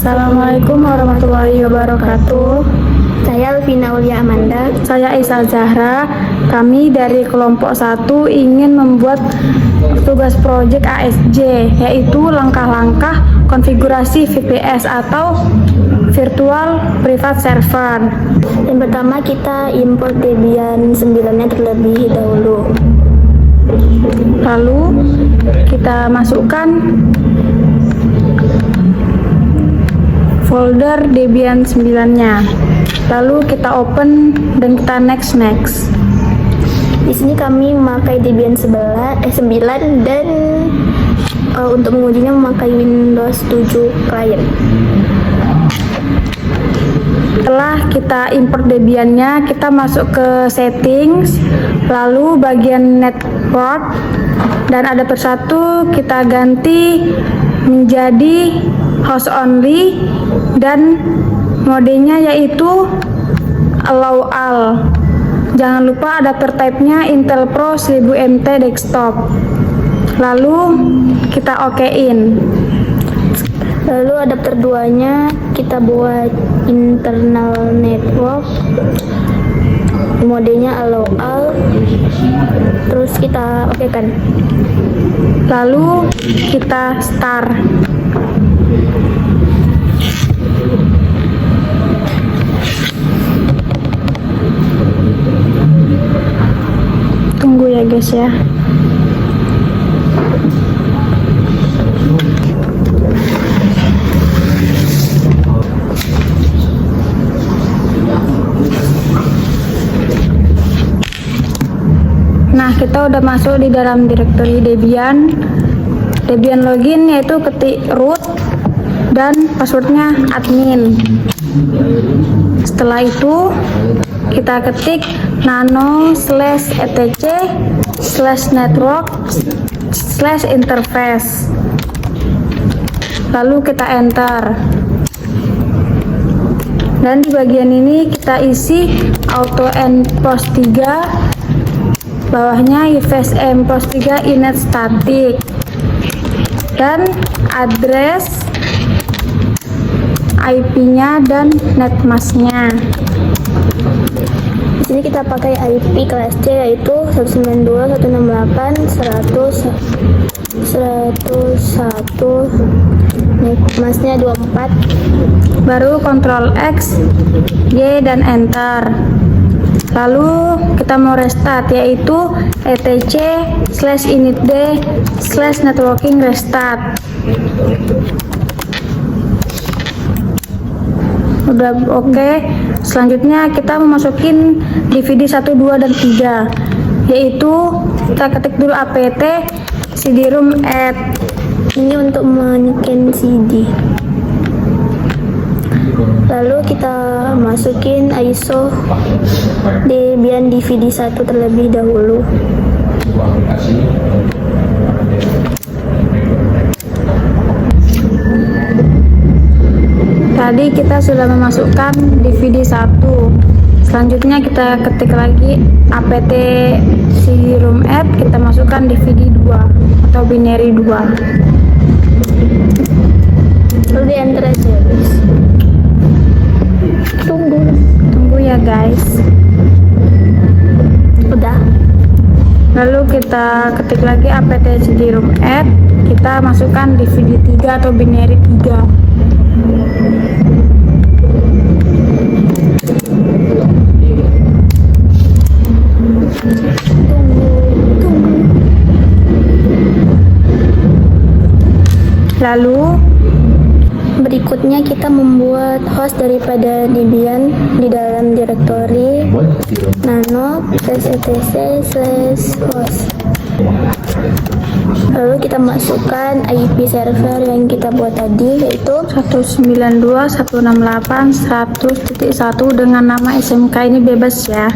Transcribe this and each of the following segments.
Assalamualaikum warahmatullahi wabarakatuh. Saya Alvina Aulia Amanda. Saya Isa Zahra. Kami dari kelompok 1 ingin membuat tugas proyek ASJ, yaitu langkah-langkah konfigurasi VPS atau Virtual Private Server. Yang pertama kita import Debian 9-nya terlebih dahulu. Lalu kita masukkan folder Debian 9-nya. Lalu kita open dan kita next. Di sini kami memakai Debian 9 dan untuk mengujinya memakai Windows 7 client. Setelah kita import Debian-nya, kita masuk ke settings, lalu bagian network, dan ada persatu kita ganti menjadi host only dan modenya yaitu allow all. Jangan lupa adapter type-nya Intel Pro 1000 MT desktop. Lalu kita okein. Lalu adapter 2-nya kita buat internal network, modenya allow all, terus kita okekan. Lalu kita start. Tunggu ya guys ya. Nah, kita udah masuk di dalam directory Debian login, yaitu ketik root dan passwordnya admin. Setelah itu kita ketik nano/etc/network/interface, lalu kita enter. Dan di bagian ini kita isi auto end post 3, bawahnya UVSM post 3 init static, dan address IP-nya dan netmask-nya. Di sini kita pakai IP kelas C yaitu 192.168.101, netmasknya 24. Baru Ctrl X, Y, dan enter. Lalu kita mau restart, yaitu etc/initd/networking restart. Udah oke. Selanjutnya kita memasukin DVD 1, 2, dan 3, yaitu kita ketik dulu apt cd-rom add. Ini untuk menyekin CD. Lalu kita masukin ISO Debian DVD 1 terlebih dahulu. Tadi kita sudah memasukkan DVD 1. Selanjutnya kita ketik lagi apt cd-rom add, kita masukkan DVD 2 atau binary 2. Lalu di enter aja guys. Tunggu ya guys. Udah. Lalu kita ketik lagi apt cd-rom add, kita masukkan DVD 3 atau binary 3. Lalu berikutnya kita membuat host daripada Debian di dalam directory nano/etc/host. Lalu kita masukkan IP server yang kita buat tadi, yaitu 192.168.100.1 dengan nama SMK, ini bebas ya.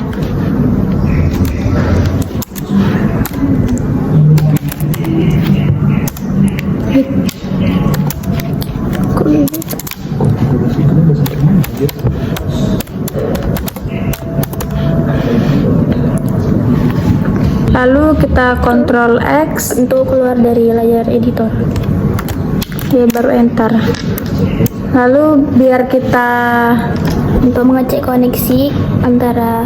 Lalu kita Ctrl X untuk keluar dari layar editor. Oke, baru enter. Lalu biar kita Untuk mengecek koneksi antara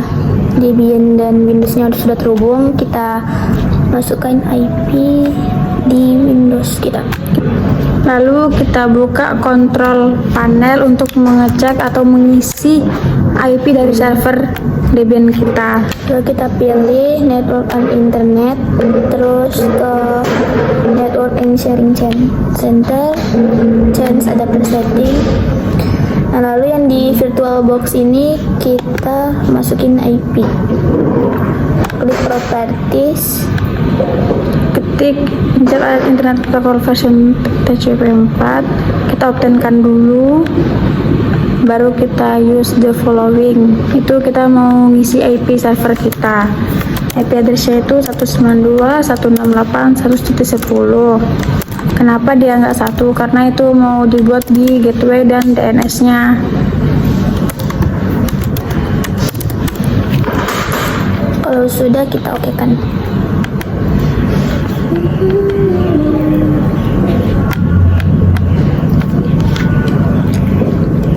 Debian dan Windows-nya sudah terhubung, kita masukkan IP di Windows kita. Lalu kita buka kontrol panel untuk mengecek atau mengisi IP dari server Debian kita. Lalu kita pilih Network and Internet, terus ke Network and Sharing Center, change adapter setting. Nah, lalu yang di VirtualBox ini kita masukin IP. Klik properties, Ketik insert alat internet protocol version TCP/4, kita obtenkan dulu, baru kita use the following. Itu kita mau ngisi IP server kita. IP address-nya itu 192.168.100.10. Kenapa dia nggak satu? Karena itu mau dibuat di gateway dan DNS-nya. kalau sudah kita okekan.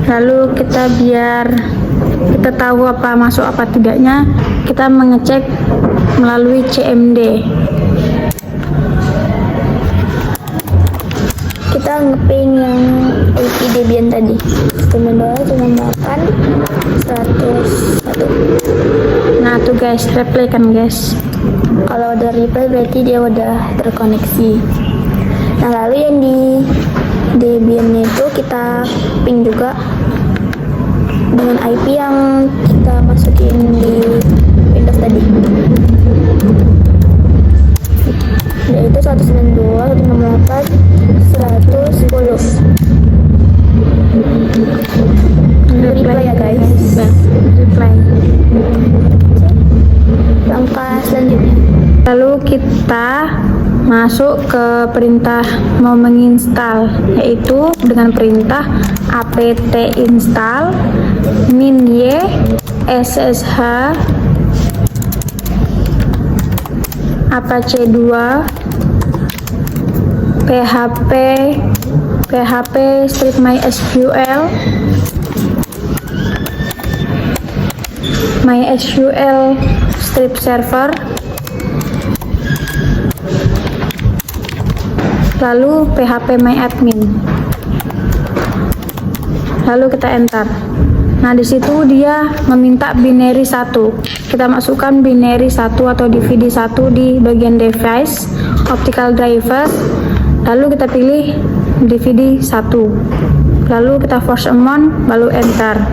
Lalu kita biar kita tahu apa masuk apa tidaknya, kita mengecek melalui CMD. Kita ngeping yang IP Debian tadi 92.168.101. Nah tuh guys, replay kan guys. Kalau udah replay berarti dia udah terkoneksi. Nah, lalu yang di Debian itu kita ping juga dengan IP yang kita masukin di Windows tadi, yaitu 192.168.110. Replay ya guys. Replay. Langkah selanjutnya, Lalu kita masuk ke perintah mau menginstal, yaitu dengan perintah apt install -y ssh apache 2 php strip mysql strip server, lalu php myadmin, lalu kita enter. Nah di situ dia meminta binary 1, kita masukkan binary 1 atau DVD 1 di bagian device optical drivers, lalu kita pilih DVD 1, lalu kita force amount, lalu enter.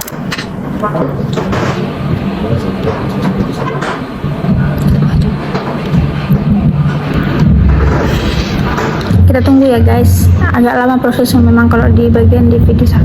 Kita tunggu ya guys, agak lama prosesnya memang kalau di bagian DVD 1.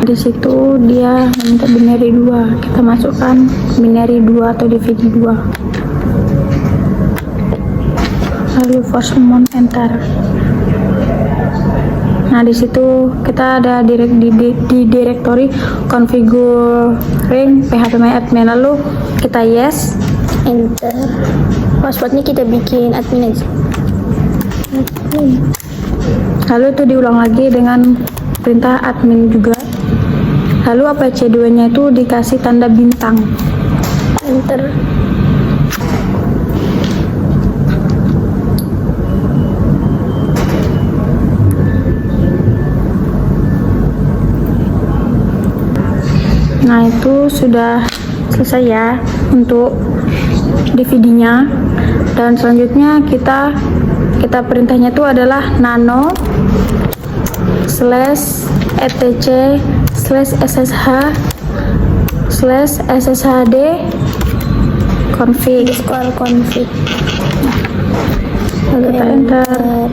Di situ dia minta binary 2, kita masukkan binary 2 atau DVD 2, lalu force command enter. Nah di situ kita ada di directory configuring php myadmin, lalu kita yes, enter. Passwordnya kita bikin admin aja. lalu itu diulang lagi dengan perintah admin juga. Lalu apache 2 nya itu dikasih tanda bintang, Enter. nah itu sudah selesai ya untuk DVD-nya. Dan selanjutnya kita perintahnya itu adalah nano /etc /ssh/sshd config. Square config. Lalu kita enter.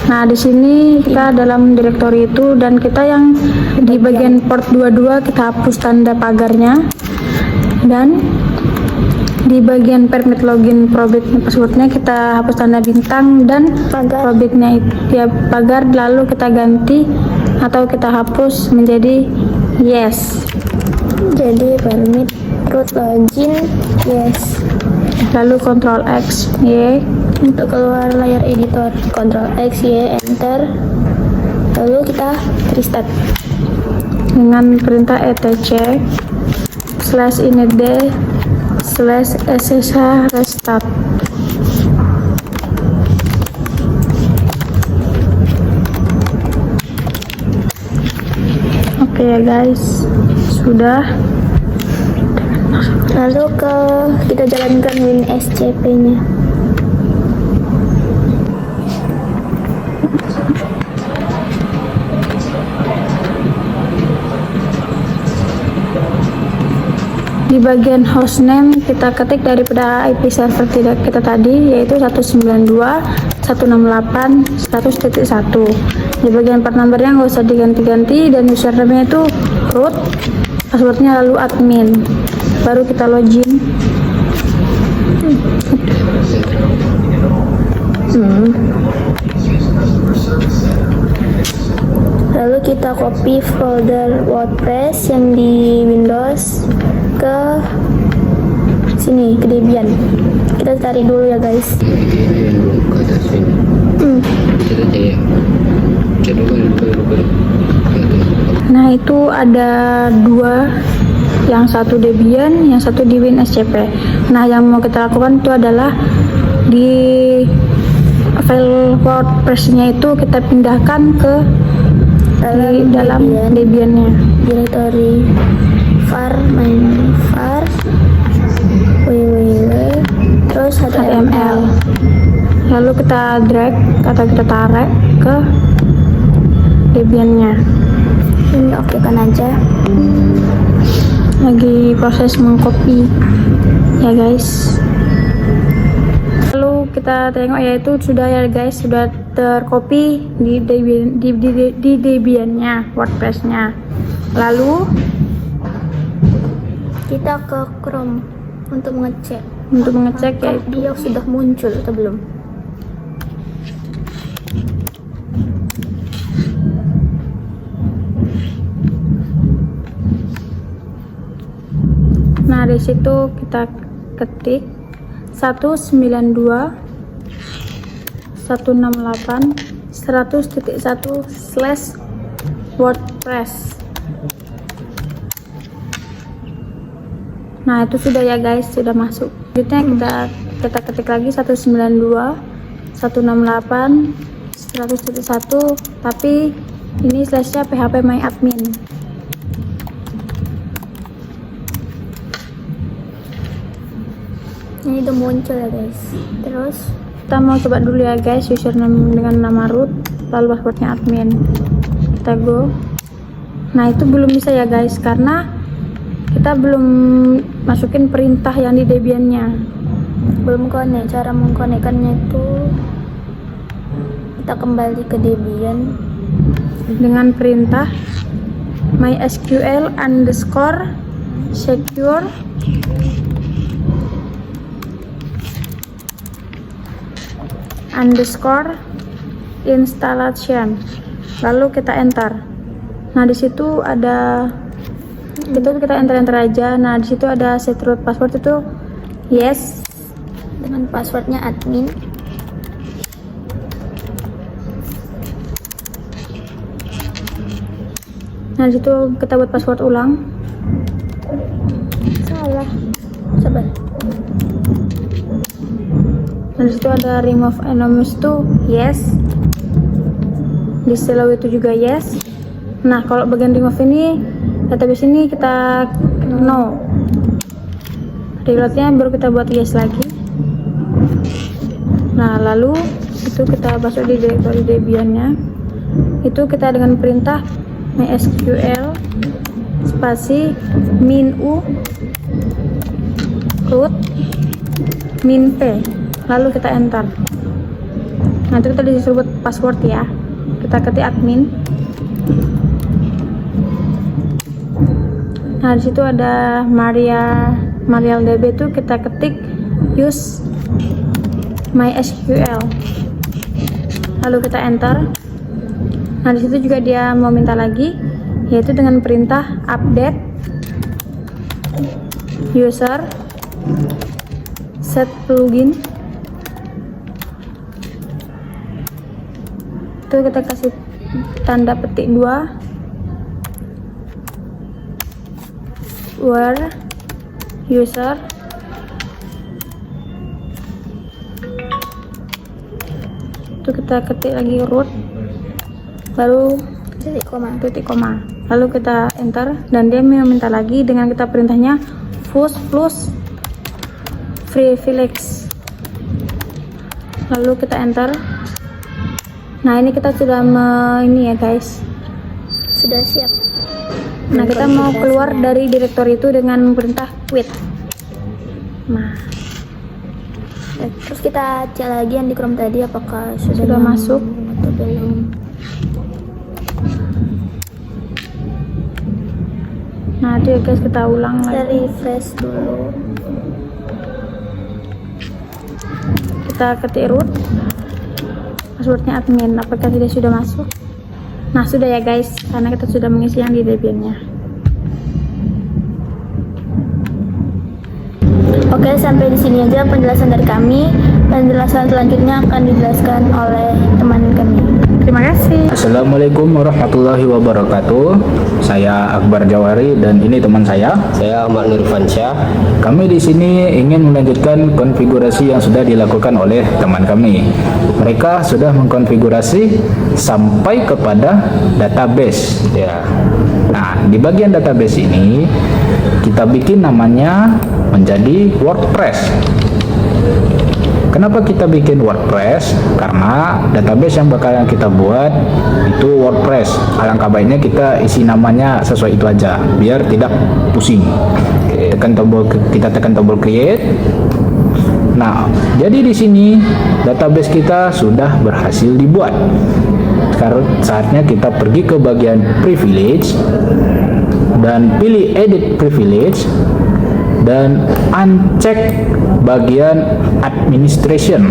Nah, di sini kita dalam direktori itu, dan kita yang di bagian port 22 kita hapus tanda pagarnya, dan di bagian permit login probit passwordnya kita hapus tanda bintang dan Pagar. probitnya itu ya pagar, lalu kita ganti atau kita hapus menjadi yes. Jadi permit root login yes. Lalu Ctrl X Y. Untuk keluar layar editor, Ctrl X Y enter. Lalu kita restart. Dengan perintah etc /initd/ssh restart. Oke ya guys, sudah. Lalu kita jalankan WinSCP-nya. Di bagian hostname kita ketik daripada IP server tidak kita tadi, yaitu 192.168.100.1. Di bagian part numbernya nggak usah diganti-ganti, dan username itu root, passwordnya lalu admin. Baru kita login. Lalu kita copy folder WordPress yang di Windows ke sini, ke Debian. Kita tarik dulu ya guys. Ke atas sini. Kita cek. Cek dulu. Nah, itu ada dua, yang satu Debian, yang satu di WinSCP. Nah, yang mau kita lakukan itu adalah di file WordPress-nya itu kita pindahkan ke dalam Debian-nya. Directory var www terus HTML. Lalu kita drag atau kita tarik ke Debian-nya. Ini oke kan aja. Lagi proses mengcopy ya guys. Lalu kita tengok, yaitu sudah ya guys, sudah tercopy di Debian-nya, WordPress-nya. Lalu Kita ke Chrome untuk mengecek yaitu dia sudah muncul atau belum. Nah, di situ kita ketik 192.168.100.1/WordPress. Nah, itu sudah ya guys, sudah masuk. Selanjutnya kita ketik lagi 192.168.100.1, tapi ini slashnya phpMyAdmin. Ini udah muncul ya guys. Terus Kita mau coba dulu ya guys, username dengan nama root, lalu passwordnya admin. Kita go. Nah, itu belum bisa ya guys, karena kita belum masukin perintah yang di Debian-nya. belum connect. Cara mengkonekkannya itu kita kembali ke Debian Dengan perintah mysql_secure _installation, lalu kita enter. Nah, di situ ada itu kita enter aja. Nah, di situ ada set root password, itu yes. dengan passwordnya admin. Nah, di situ kita buat password ulang. Salah. Sabar. Nah, di situ ada remove anonymous itu yes. Disallow itu juga yes. Nah, kalau bagian remove ini, database ini kita no. Reloadnya baru kita buat yes lagi. Nah, lalu itu kita masuk di directory Debian-nya. Itu kita dengan perintah mysql spasi -u root -p, lalu kita enter. Nanti kita disuruh buat password ya. Kita ketik admin. Nah, di situ ada MariaDB itu kita ketik use MySQL. Lalu kita enter. Nah, di situ juga dia mau minta lagi, yaitu dengan perintah update user set plugin. Itu kita kasih tanda petik 2, where user itu kita ketik lagi root, baru titik koma, lalu kita enter, dan dia meminta lagi dengan kita perintahnya plus privilege, lalu kita enter. Nah, ini kita sudah ini ya guys, Sudah siap. nah kita mau keluar dari direktori itu dengan perintah quit. Nah, Terus kita cek lagi yang di Chrome tadi apakah sudah masuk atau belum. nah itu ya guys, kita ulang Kita lagi, refresh dulu. kita ketik root, passwordnya admin. Apakah dia sudah masuk? Nah, sudah ya guys, karena kita sudah mengisi yang di Debian-nya. Oke, sampai di sini aja penjelasan dari kami. Penjelasan selanjutnya akan dijelaskan oleh teman kami. Terima kasih. Assalamualaikum warahmatullahi wabarakatuh. Saya Akbar Jawari dan ini teman saya. Saya Ahmad Nurfansyah. Kami di sini ingin melanjutkan konfigurasi yang sudah dilakukan oleh teman kami. Mereka sudah mengkonfigurasi sampai kepada database. Ya. Nah, di bagian database ini kita bikin namanya menjadi WordPress. Kenapa kita bikin WordPress? Karena database yang bakalan kita buat itu WordPress. Alangkah baiknya kita isi namanya sesuai itu aja, biar tidak pusing. Kita tekan tombol create. Nah, jadi di sini database kita sudah berhasil dibuat. Sekarang saatnya kita pergi ke bagian privilege dan pilih edit privilege dan uncheck bagian administration,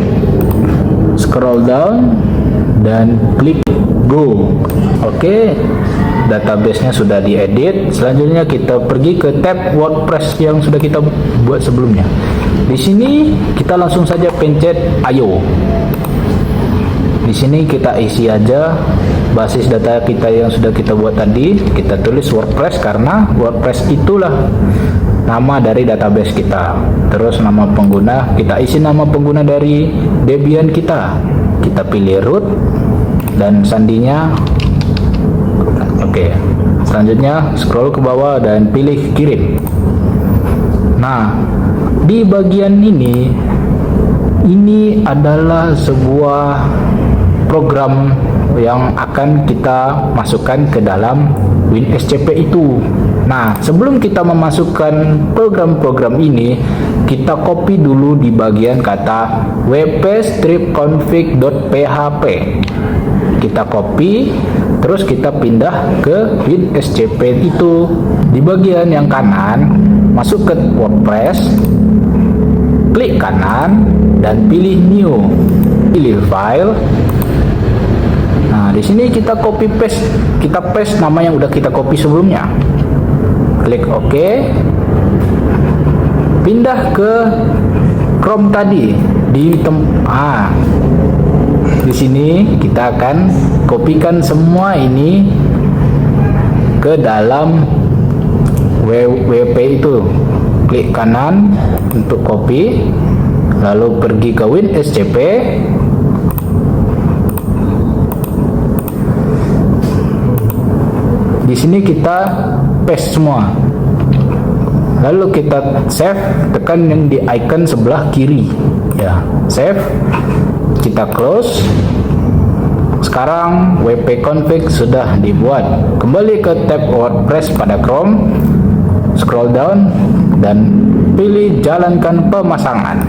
scroll down dan klik go. Oke, database-nya sudah diedit. Selanjutnya kita pergi ke tab WordPress yang sudah kita buat sebelumnya. Di sini kita langsung saja pencet ayo. Di sini kita isi aja basis data kita yang sudah kita buat tadi. Kita tulis WordPress karena WordPress itulah nama dari database kita. Terus nama pengguna, kita isi nama pengguna dari Debian kita. Kita pilih root dan sandinya. Oke. Selanjutnya scroll ke bawah dan pilih kirim. Nah, di bagian ini adalah sebuah program yang akan kita masukkan ke dalam WinSCP itu. Nah, sebelum kita memasukkan program-program ini, kita copy dulu di bagian kata wp-config.php. Kita copy, terus kita pindah ke WinSCP itu. Di bagian yang kanan, masuk ke WordPress, klik kanan dan pilih new. Pilih file. Nah, di sini kita copy paste, kita paste nama yang udah kita copy sebelumnya. Klik OK. Pindah ke Chrome tadi di di sini kita akan kopikan semua ini ke dalam WP itu. Klik kanan untuk copy, lalu pergi ke WinSCP. Di sini kita paste semua. Lalu kita save, tekan yang di icon sebelah kiri. Ya, save. Kita close. Sekarang WP config sudah dibuat. Kembali ke tab WordPress pada Chrome. Scroll down dan pilih jalankan pemasangan.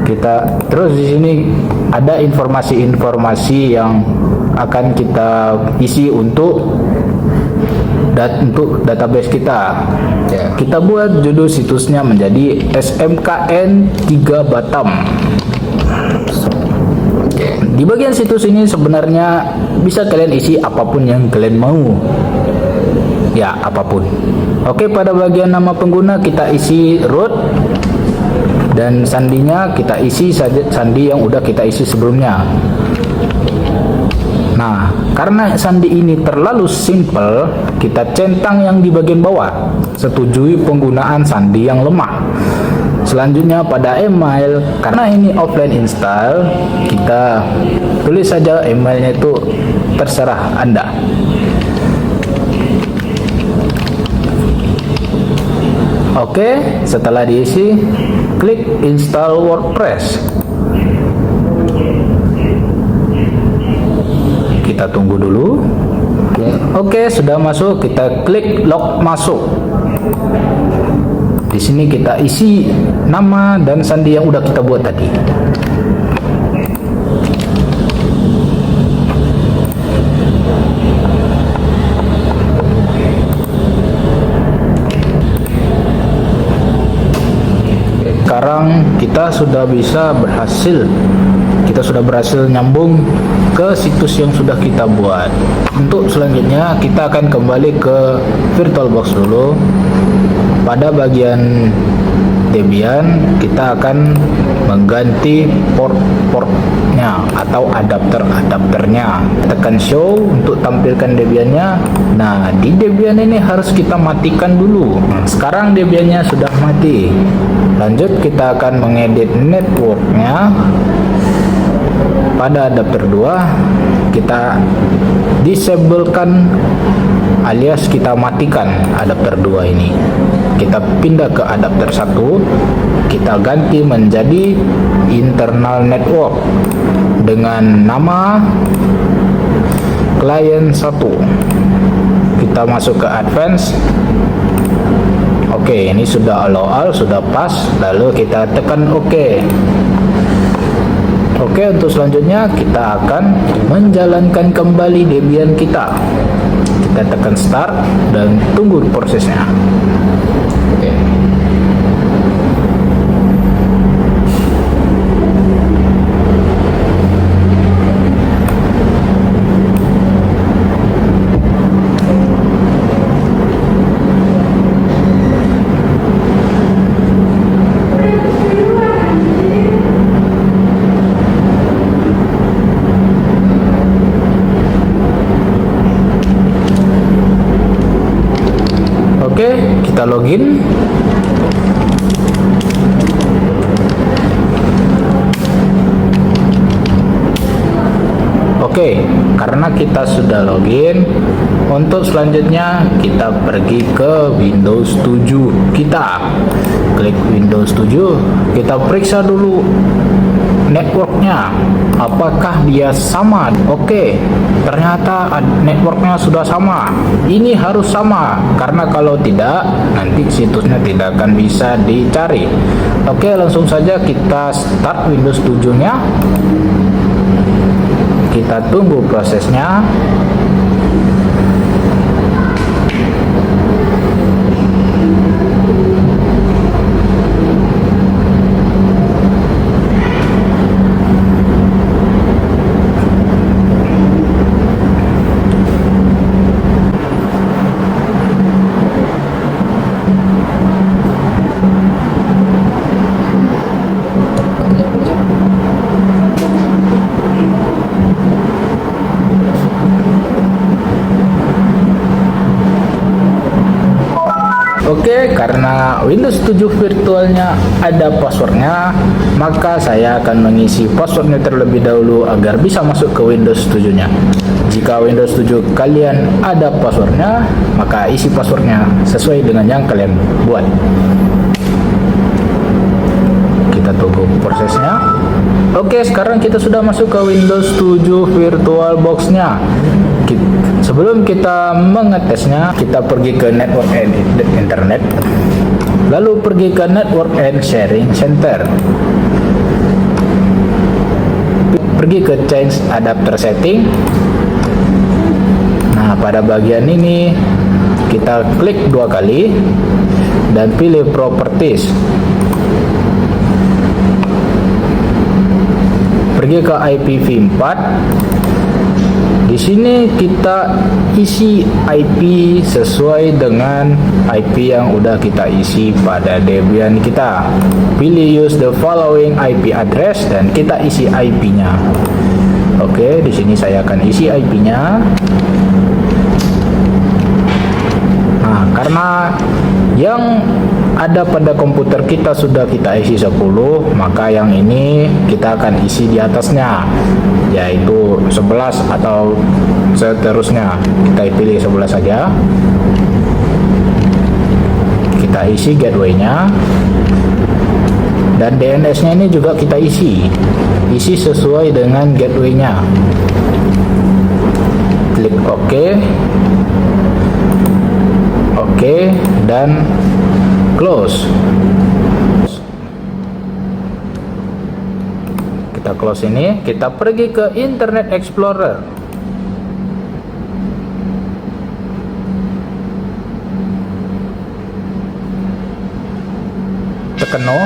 Oke. Kita terus di sini ada informasi-informasi yang akan kita isi untuk database kita. Ya. Kita buat judul situsnya menjadi SMKN 3 Batam. Di bagian situs ini sebenarnya bisa kalian isi apapun yang kalian mau. Ya, apapun. Oke, pada bagian nama pengguna kita isi root, dan sandinya kita isi saja sandi yang udah kita isi sebelumnya. Nah, karena sandi ini terlalu simple, kita centang yang di bagian bawah. Setujui penggunaan sandi yang lemah. Selanjutnya pada email, karena ini offline install, kita tulis saja emailnya, itu terserah Anda. Oke, setelah diisi, klik install WordPress. Kita tunggu dulu. Oke, sudah masuk, kita klik log masuk. Di sini kita isi nama dan sandi yang udah kita buat tadi. Sekarang kita sudah berhasil nyambung ke situs yang sudah kita buat. Untuk selanjutnya kita akan kembali ke VirtualBox dulu. Pada bagian Debian kita akan mengganti port-portnya atau adapter-adapternya. Tekan show untuk tampilkan Debiannya. Nah, di Debian ini harus kita matikan dulu. Sekarang Debiannya sudah mati. Lanjut kita akan mengedit networknya. Pada adapter 2 kita disablekan alias kita matikan adapter 2 ini. Kita pindah ke adapter 1, kita ganti menjadi internal network dengan nama client 1. Kita masuk ke advance. Oke, ini sudah allow all, sudah pas. Lalu kita tekan OK. Oke, untuk selanjutnya kita akan menjalankan kembali Debian kita. Kita tekan start dan tunggu prosesnya. Oke. Oke, kita login. Oke, karena kita sudah login, untuk selanjutnya kita pergi ke Windows 7 kita. Klik Windows 7, kita periksa dulu networknya, apakah dia sama. Oke, ternyata networknya sudah sama. Ini harus sama, karena kalau tidak nanti situsnya tidak akan bisa dicari. Oke, langsung saja kita start Windows 7 nya. Kita tunggu prosesnya. Oke, karena Windows 7 virtualnya ada passwordnya, maka saya akan mengisi passwordnya terlebih dahulu agar bisa masuk ke Windows 7 nya. Jika Windows 7 kalian ada passwordnya, maka isi passwordnya sesuai dengan yang kalian buat. Kita tunggu prosesnya. Oke, sekarang kita sudah masuk ke Windows 7 VirtualBox nya. Sebelum kita mengetesnya, kita pergi ke Network and Internet, lalu pergi ke Network and Sharing Center. pergi ke change adapter setting. Nah, pada bagian ini kita klik 2 kali dan pilih properties. Pergi ke IPv4. Di sini kita isi IP sesuai dengan IP yang udah kita isi pada Debian kita. Pilih use the following IP address dan kita isi IP-nya. Oke, di sini saya akan isi IP-nya. Nah, karena yang ada pada komputer kita sudah kita isi 10, maka yang ini kita akan isi di atasnya, yaitu 11 atau seterusnya. Kita pilih 11 saja. Kita isi gateway-nya, dan DNS-nya ini juga kita isi sesuai dengan gateway-nya. Klik OK, dan close. Kita close ini, kita pergi ke Internet Explorer. Tekan no.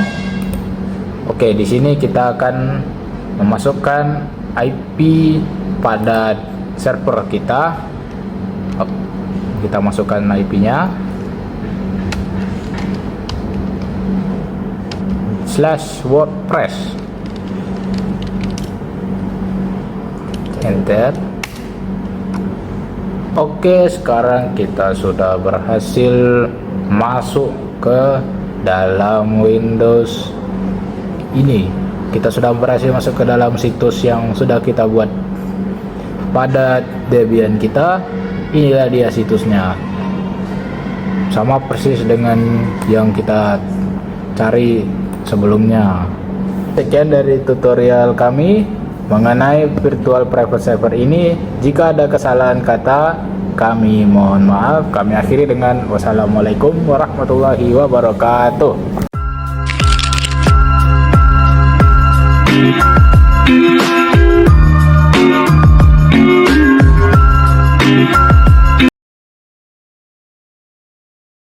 Oke, di sini kita akan memasukkan IP pada server kita. Kita masukkan IP-nya /WordPress, enter. Oke, sekarang kita sudah berhasil masuk ke dalam Windows ini. Kita sudah berhasil masuk ke dalam situs yang sudah kita buat pada Debian kita. Inilah dia situsnya, sama persis dengan yang kita cari sebelumnya. Sekian dari tutorial kami mengenai virtual private server ini. Jika ada kesalahan kata, kami mohon maaf. Kami akhiri dengan wassalamualaikum warahmatullahi wabarakatuh.